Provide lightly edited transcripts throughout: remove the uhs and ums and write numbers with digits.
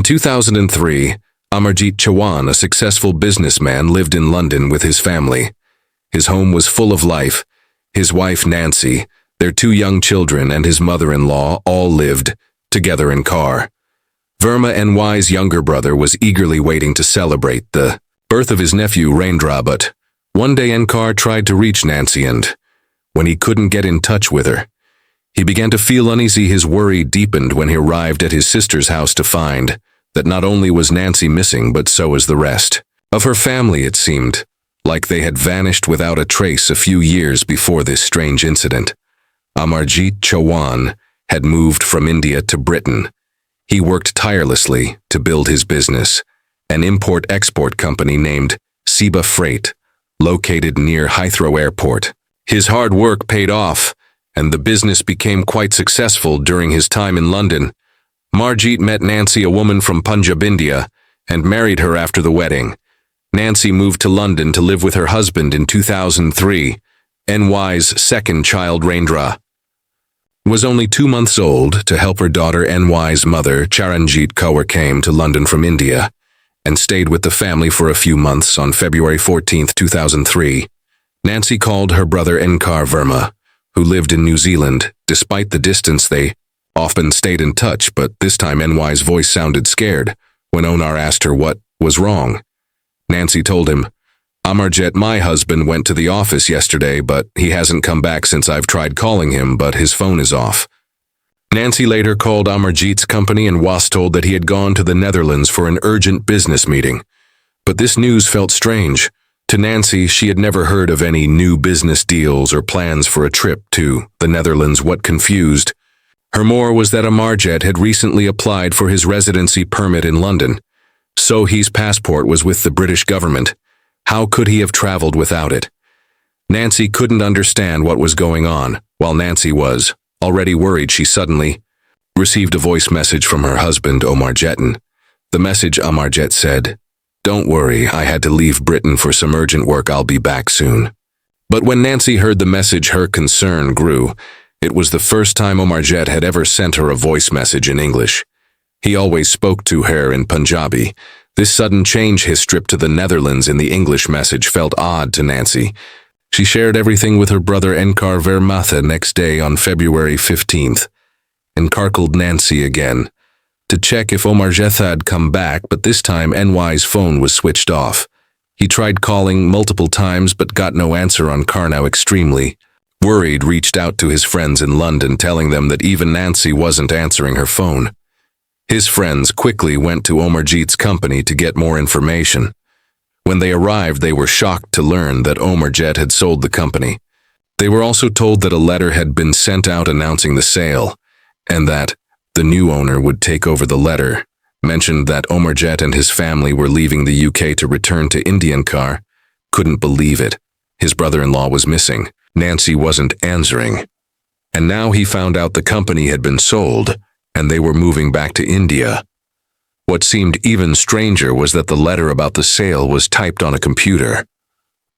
2003, Amarjit Chouhan, a successful businessman, lived in London with his family. His home was full of life. His wife, Nancy, their 2 young children, and his mother-in-law all lived together in Car. Verma NY's younger brother was eagerly waiting to celebrate the birth of his nephew, Rendra, but one day Nkar tried to reach Nancy, and when he couldn't get in touch with her, he began to feel uneasy. His worry deepened when he arrived at his sister's house to find that not only was Nancy missing, but so was the rest of her family. It seemed like they had vanished without a trace a few years before this strange incident. Amarjit Chouhan had moved from India to Britain. He worked tirelessly to build his business, an import-export company named Seba Freight, located near Heathrow Airport. His hard work paid off, and the business became quite successful during his time in London. Amarjit met Nancy, a woman from Punjab, India, and married her after the wedding. Nancy moved to London to live with her husband in 2003. NY's second child, Rendra, was only 2 months old. To help her daughter, NY's mother, Charanjit Kaur, came to London from India and stayed with the family for a few months. On February 14, 2003, Nancy called her brother Nkar Verma, who lived in New Zealand. Despite the distance, they often stayed in touch, but this time NY's voice sounded scared. When Onar asked her what was wrong, Nancy told him, "Amarjit, my husband, went to the office yesterday, but he hasn't come back since. I've tried calling him, but his phone is off." Nancy later called Amarjit's company and was told that he had gone to the Netherlands for an urgent business meeting. But this news felt strange. To Nancy, she had never heard of any new business deals or plans for a trip to the Netherlands. What confused her more was that Amarjit had recently applied for his residency permit in London, so his passport was with the British government. How could he have traveled without it? Nancy couldn't understand what was going on. While Nancy was already worried, she suddenly received a voice message from her husband, Amarjit. The message, Amarjit said, "Don't worry, I had to leave Britain for some urgent work. I'll be back soon." But when Nancy heard the message, her concern grew. It was the first time Amarjit had ever sent her a voice message in English. He always spoke to her in Punjabi. This sudden change, his trip to the Netherlands in the English message, felt odd to Nancy. She shared everything with her brother Nkar Verma. The next day, on February 15th, Nkar called Nancy again to check if Amarjit had come back, but this time NY's phone was switched off. He tried calling multiple times but got no answer. Nkar, now extremely worried, reached out to his friends in London, telling them that even Nancy wasn't answering her phone. His friends quickly went to Amarjit's company to get more information. When they arrived, they were shocked to learn that Amarjit had sold the company. They were also told that a letter had been sent out announcing the sale, and that the new owner would take over. The letter mentioned that Amarjit and his family were leaving the UK to return to India. Nkar couldn't believe it. His brother-in-law was missing. Nancy wasn't answering. And now he found out the company had been sold, and they were moving back to India. What seemed even stranger was that the letter about the sale was typed on a computer.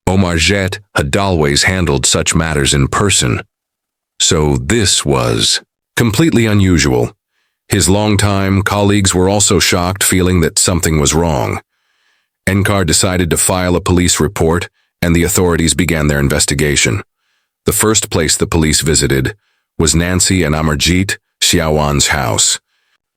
Amarjit had always handled such matters in person, so this was completely unusual. His longtime colleagues were also shocked, feeling that something was wrong. Nkar decided to file a police report, and the authorities began their investigation. The first place the police visited was Nancy and Amarjit Chouhan's house,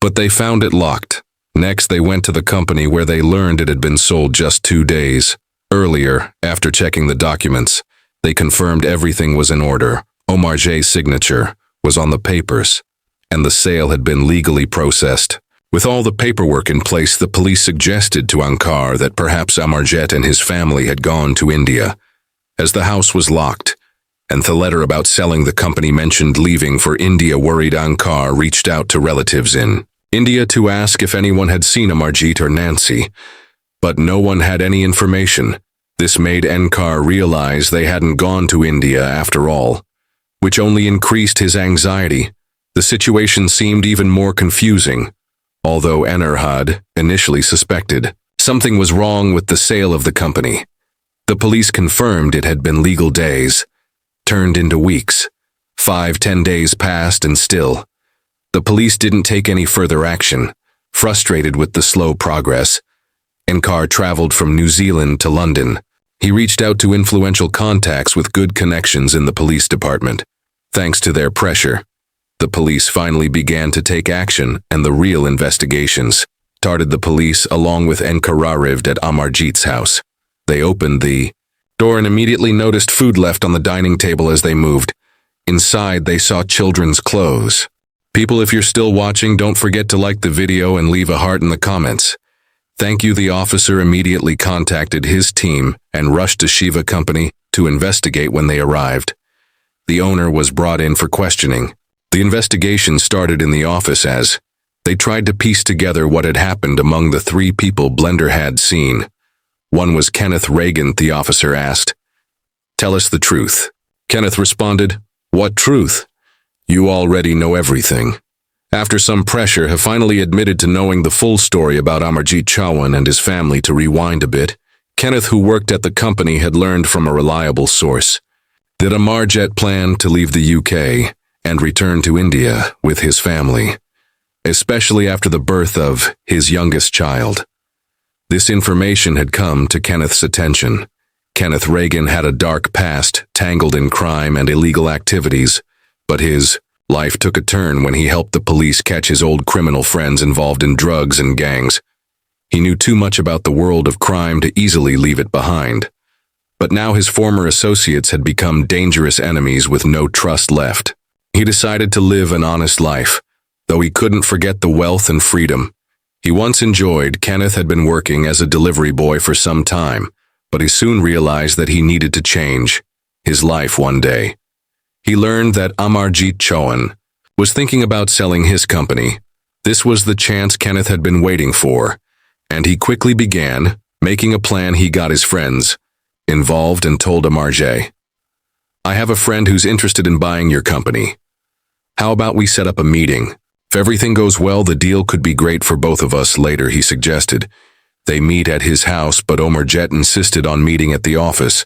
but they found it locked. Next, they went to the company, where they learned it had been sold just 2 days earlier. After checking the documents, they confirmed everything was in order. Amarjit's signature was on the papers, and the sale had been legally processed. With all the paperwork in place, the police suggested to Nkar that perhaps Amarjit and his family had gone to India. As the house was locked, and the letter about selling the company mentioned leaving for India, worried, Nkar reached out to relatives in India to ask if anyone had seen Amarjit or Nancy, but no one had any information. This made Nkar realize they hadn't gone to India after all, which only increased his anxiety. The situation seemed even more confusing, although Nkar had initially suspected something was wrong with the sale of the company. The police confirmed it had been legal days, turned into weeks. 5-10 days passed, and still, the police didn't take any further action. Frustrated with the slow progress, Enkar traveled from New Zealand to London. He reached out to influential contacts with good connections in the police department. Thanks to their pressure, the police finally began to take action, and the real investigations started. The police, along with Enkar, arrived at Amarjit's house. They opened the door and immediately noticed food left on the dining table as they moved. Inside, they saw children's clothes. People, if you're still watching, don't forget to like the video and leave a heart in the comments. Thank you. The officer immediately contacted his team and rushed to Shiva Company to investigate. When they arrived, the owner was brought in for questioning. The investigation started in the office as they tried to piece together what had happened among the three people Blender had seen. One was Kenneth Reagan. The officer asked, "Tell us the truth." Kenneth responded, "What truth? You already know everything." After some pressure, he finally admitted to knowing the full story about Amarjit Chouhan and his family. To rewind a bit, Kenneth, who worked at the company, had learned from a reliable source that Amarjit planned to leave the UK and return to India with his family, especially after the birth of his youngest child. This information had come to Kenneth's attention. Kenneth Reagan had a dark past, tangled in crime and illegal activities, but his life took a turn when he helped the police catch his old criminal friends involved in drugs and gangs. He knew too much about the world of crime to easily leave it behind. But now his former associates had become dangerous enemies with no trust left. He decided to live an honest life, though he couldn't forget the wealth and freedom he once enjoyed. Kenneth had been working as a delivery boy for some time, but he soon realized that he needed to change his life one day. He learned that Amarjit Chouhan was thinking about selling his company. This was the chance Kenneth had been waiting for, and he quickly began making a plan. He got his friends involved and told Amarjit, "I have a friend who's interested in buying your company. How about we set up a meeting? If everything goes well, the deal could be great for both of us." Later, he suggested they meet at his house, but Amarjit insisted on meeting at the office,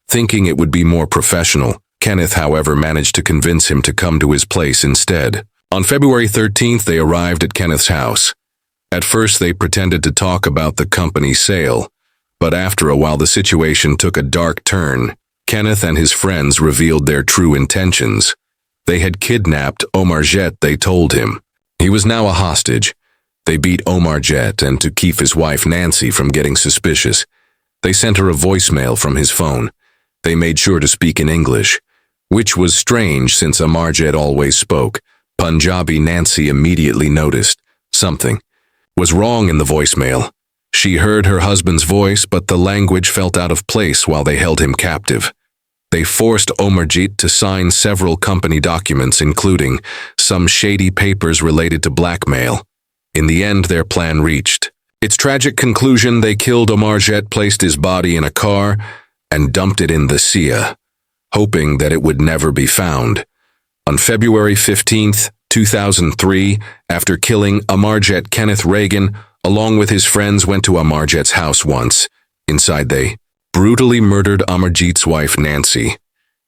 thinking it would be more professional. Kenneth, however, managed to convince him to come to his place instead. On February 13th, they arrived at Kenneth's house. At first, they pretended to talk about the company sale, but after a while the situation took a dark turn. Kenneth and his friends revealed their true intentions. They had kidnapped Amarjit, they told him. He was now a hostage. They beat Amarjit, and to keep his wife Nancy from getting suspicious, they sent her a voicemail from his phone. They made sure to speak in English, which was strange since Amarjit always spoke Punjabi. Nancy immediately noticed something was wrong in the voicemail. She heard her husband's voice, but the language felt out of place while they held him captive. They forced Amarjit to sign several company documents, including some shady papers related to blackmail. In the end, their plan reached its tragic conclusion. They killed Amarjit, placed his body in a car, and dumped it in the sea, hoping that it would never be found. On February 15th, 2003, after killing Amarjit, Kenneth Reagan, along with his friends, went to Amarjit's house once. Inside, they brutally murdered Amarjit's wife Nancy,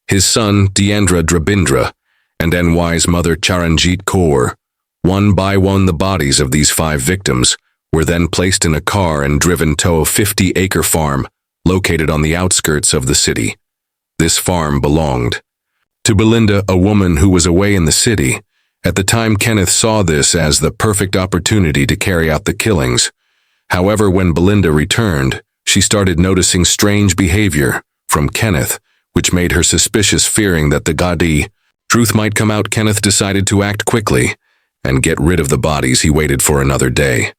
his son Diendra Drabindra, and NY's mother Charanjit Kaur. One by one, the bodies of these 5 victims were then placed in a car and driven to a 50-acre farm located on the outskirts of the city. This farm belonged to Belinda, a woman who was away in the city. At the time, Kenneth saw this as the perfect opportunity to carry out the killings. However, when Belinda returned, she started noticing strange behavior from Kenneth, which made her suspicious, fearing that the gaudy truth might come out. Kenneth decided to act quickly and get rid of the bodies. He waited for another day,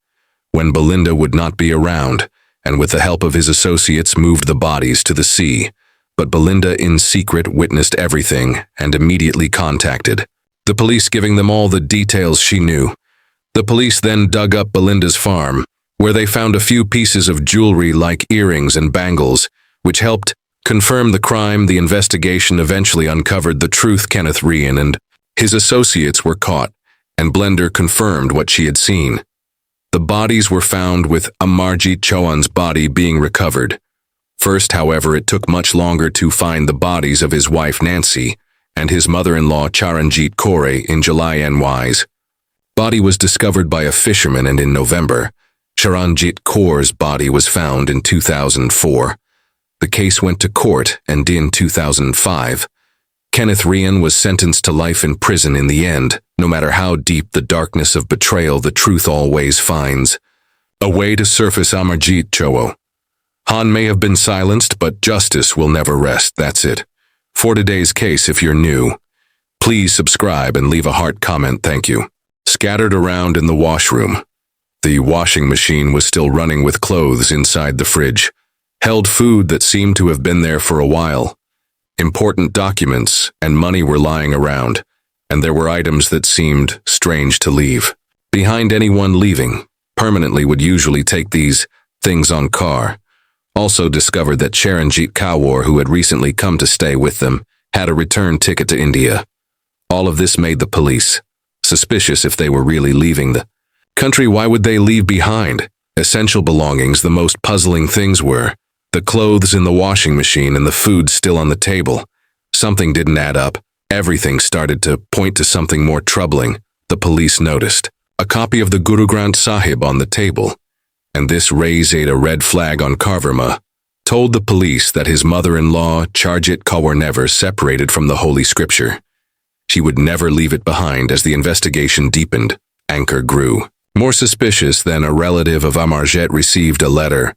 when Belinda would not be around, and with the help of his associates moved the bodies to the sea. But Belinda in secret witnessed everything and immediately contacted the police, giving them all the details she knew. The police then dug up Belinda's farm, where they found a few pieces of jewelry like earrings and bangles, which helped confirm the crime. The investigation eventually uncovered the truth. Kenneth Reagan and his associates were caught, and Blender confirmed what she had seen. The bodies were found, with Amarjit Chouhan's body being recovered. First, however, it took much longer to find the bodies of his wife Nancy and his mother-in-law Charanjit Kaur. In July, NY's Body was discovered by a fisherman, and in November, Charanjit Kaur's body was found in 2004. The case went to court, and in 2005, Kenneth Rian was sentenced to life in prison in the end. No matter how deep the darkness of betrayal, the truth always finds a way to surface. Amarjit Chouhan may have been silenced, but justice will never rest. That's it. For today's case, if you're new, please subscribe and leave a heart comment. Thank you. Scattered around in the washroom. The washing machine was still running with clothes inside the fridge. Held food that seemed to have been there for a while. Important documents and money were lying around, and there were items that seemed strange to leave. Behind anyone leaving permanently would usually take these things on car. Also discovered that Charanjit Kaur, who had recently come to stay with them, had a return ticket to India. All of this made the police suspicious. If they were really leaving the country, why would they leave behind essential belongings? The most puzzling things were the clothes in the washing machine and the food still on the table. Something didn't add up. Everything started to point to something more troubling. The police noticed a copy of the Guru Granth Sahib on the table, and this raised a red flag on Karverma. Told the police that his mother-in-law, Charanjit Kaur, never separated from the Holy Scripture. She would never leave it behind. As the investigation deepened, Anchor grew. More suspicious than a relative of Amarjit received a letter.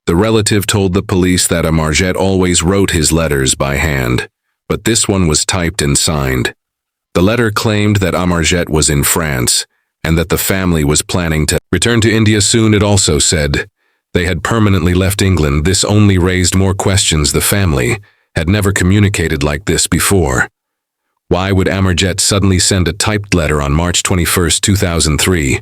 The relative told the police that Amarjit always wrote his letters by hand, but this one was typed and signed. The letter claimed that Amarjit was in France and that the family was planning to return to India soon. It also said they had permanently left England. This only raised more questions. The family had never communicated like this before. Why would Amarjit suddenly send a typed letter on March 21, 2003?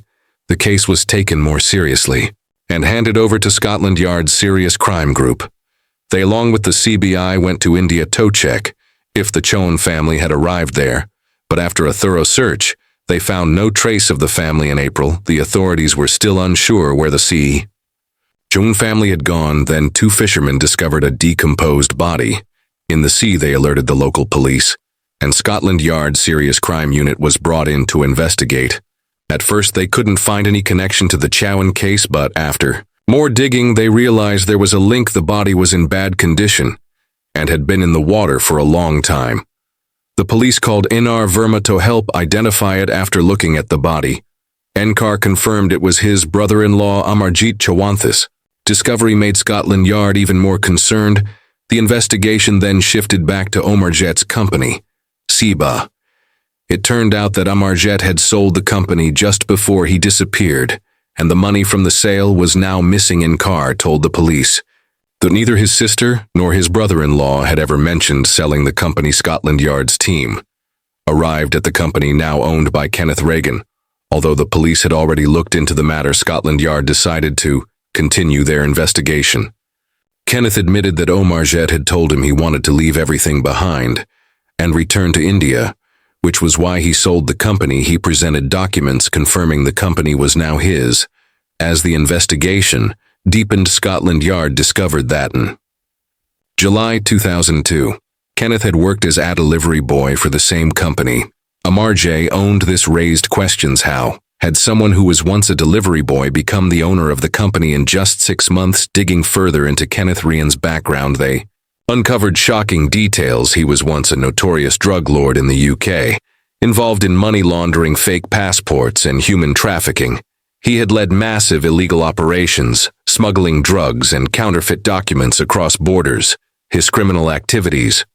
The case was taken more seriously and handed over to Scotland Yard's Serious Crime Group. They, along with the CBI, went to India to check if the Chouhan family had arrived there, but after a thorough search, they found no trace of the family. In April, the authorities were still unsure where the Chouhan family had gone. Then 2 fishermen discovered a decomposed body in the sea. They alerted the local police, and Scotland Yard's Serious Crime Unit was brought in to investigate. At first, they couldn't find any connection to the Chouhan case, but after more digging, they realized there was a link. The body was in bad condition and had been in the water for a long time. The police called NR Verma to help identify it. After looking at the body, NCAR confirmed it was his brother-in-law Amarjit Chouhan. This discovery made Scotland Yard even more concerned. The investigation then shifted back to Amarjit's company, Seba. It turned out that Amarjit had sold the company just before he disappeared, and the money from the sale was now missing. NCAR told the police that neither his sister nor his brother-in-law had ever mentioned selling the company. Scotland Yard's team arrived at the company, now owned by Kenneth Reagan. Although the police had already looked into the matter, Scotland Yard decided to continue their investigation. Kenneth admitted that Amarjit had told him he wanted to leave everything behind and return to India, which was why he sold the company. He presented documents confirming the company was now his. As the investigation deepened, Scotland Yard discovered that in July 2002, Kenneth had worked as a delivery boy for the same company. Amarjit owned. This raised questions. How had someone who was once a delivery boy become the owner of the company in just 6 months? Digging further into Kenneth Rian's background, they uncovered shocking details. He was once a notorious drug lord in the UK, involved in money laundering, fake passports, and human trafficking. He had led massive illegal operations, smuggling drugs and counterfeit documents across borders. His criminal activities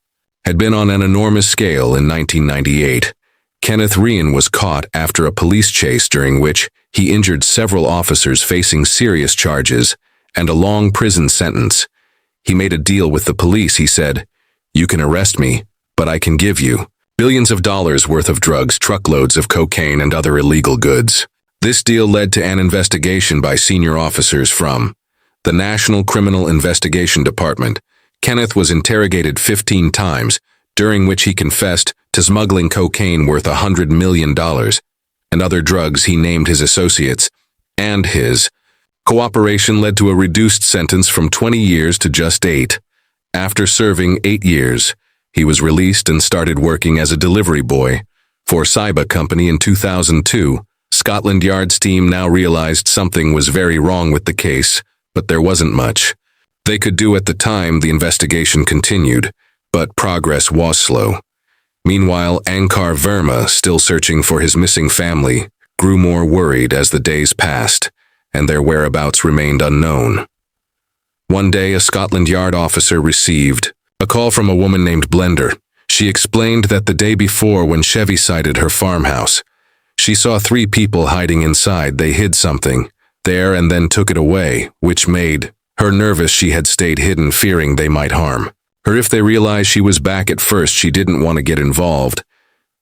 had been on an enormous scale. In 1998, Kenneth Rian was caught after a police chase during which he injured several officers, facing serious charges and a long prison sentence. He made a deal with the police. He said, "You can arrest me, but I can give you billions of dollars worth of drugs, truckloads of cocaine, and other illegal goods." This deal led to an investigation by senior officers from the National Criminal Investigation Department. Kenneth was interrogated 15 times, during which he confessed to smuggling cocaine worth $100 million and other drugs. He named his associates, and his cooperation led to a reduced sentence from 20 years to just 8. After serving 8 years, he was released and started working as a delivery boy for Seba Company. In 2002, Scotland Yard's team now realized something was very wrong with the case, but there wasn't much they could do at the time. The investigation continued, but progress was slow. Meanwhile, Ankar Verma, still searching for his missing family, grew more worried as the days passed, and their whereabouts remained unknown. One day, a Scotland Yard officer received a call from a woman named Blender. She explained that the day before, when Chevy sighted her farmhouse, she saw 3 people hiding inside. They hid something there and then took it away, which made her nervous. She had stayed hidden, fearing they might harm her if they realized she was back. At first, she didn't want to get involved,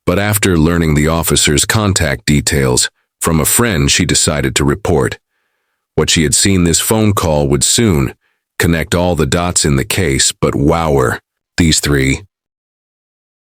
but after learning the officer's contact details from a friend, she decided to report what she had seen. This phone call would soon connect all the dots in the case, but wower, these 3